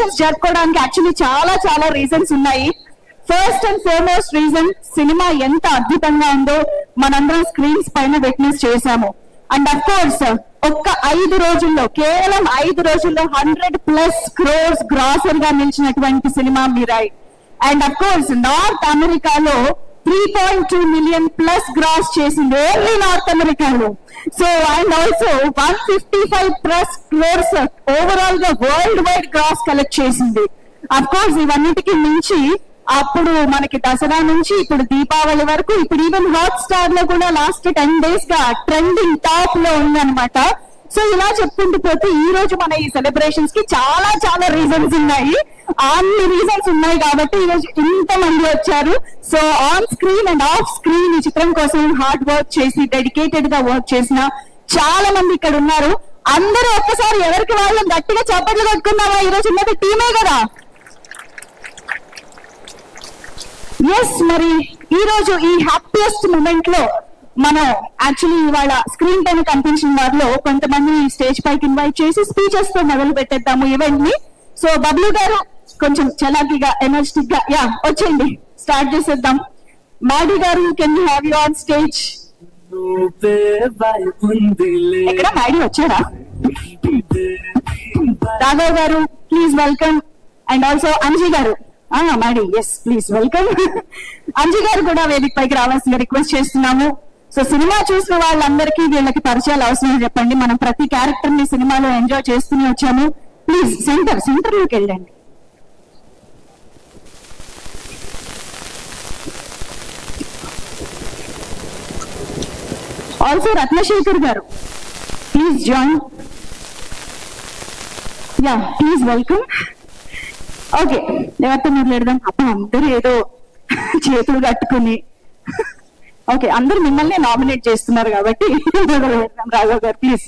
Celebrations జరుపుకోవడానికి actually చాలా చాలా రీజన్స్ ఉన్నాయి. First and foremost reason, cinema ఎంత అద్భుతంగా ఉందో మనందరం స్క్రీన్స్ పైన విట్నెస్ చేశాము. అండ్ అఫ్ కోర్స్ ఒక్క 5 రోజుల్లో, కేవలం 5 రోజుల్లో 100+ crores గ్రాసర్ గా నిలిచినటువంటి cinema Mirai. And of course north అమెరికాలో 3.2 million+ గ్రాస్ చేసింది, ఓన్లీ నార్త్ అమెరికాలో. So and also 155+ crores overall గా వరల్డ్ వైడ్ గ్రాస్ కలెక్ట్ చేసింది. అఫ్ కోర్స్ ఇవన్నిటికీ మించి అప్పుడు మనకి దసరా నుంచి ఇప్పుడు దీపావళి వరకు, ఇప్పుడు ఈవెన్ హాట్‌స్టార్ లో కూడా లాస్ట్ 10 days గా ట్రెండింగ్ టాప్ లో ఉందన్నమాట. సో ఇలా చెప్పుకుంటూ పోతే ఈ రోజు మన ఈ సెలబ్రేషన్స్ కి చాలా చాలా రీజన్స్ ఉన్నాయి. అన్ని రీజన్స్ ఉన్నాయి కాబట్టి ఈ రోజు ఇంతమంది వచ్చారు. So on screen and off screen ఈ చిత్రం కోసం హార్డ్ వర్క్ చేసి డెడికేటెడ్ గా వర్క్ చేసిన చాలా మంది ఇక్కడ ఉన్నారు. అందరూ ఒక్కసారి ఎవరికి వాళ్ళని గట్టిగా చప్పట్లు కొట్టుకున్నావా? ఈ రోజు ఉన్నది టీమే కదా. ఎస్, మరి ఈ రోజు ఈ హ్యాపీయెస్ట్ మూమెంట్ లో మనం యాక్చువల్లీ ఇవాళ స్క్రీన్ పైన కనిపించిన వారిలో కొంతమంది స్టేజ్ పైకి ఇన్వైట్ చేసి స్పీచెస్ తో మొదలు పెట్టేద్దాము ఈవెంట్ ని. సో బబ్లు గారు కొంచెం చలాకీగా ఎనర్జెటిక్ గా వచ్చేయండి, స్టార్ట్ చేసేద్దాం. మాడి గారు, can you have you on stage? ఎక్కడ మాడి వచ్చారా? రాఘవ్ గారు please welcome. And also Anji గారు, మాడి ఎస్ ప్లీజ్ వెల్కమ్. అంజీ గారు కూడా వేదిక పైకి రావాల్సిందిగా రిక్వెస్ట్ చేస్తున్నాము. సో సినిమా చూసిన వాళ్ళందరికీ వీళ్ళకి పరిచయాలు అవసరం చెప్పండి. మనం ప్రతి క్యారెక్టర్ ని సినిమాలో ఎంజాయ్ చేస్తూనే వచ్చాము. ప్లీజ్ సెంటర్ లోకి వెళ్ళండి. ఆల్సో రత్నశేఖర్ గారు please join. Please welcome. Okay, ఎవరితో మొదలెడదాం? అబ్బా అందరూ ఏదో చేతులు కట్టుకుని, ఓకే అందరూ మిమ్మల్ని నామినేట్ చేస్తున్నారు కాబట్టి మొదలు పెడదాం. రాఘవ్ గారు ప్లీజ్.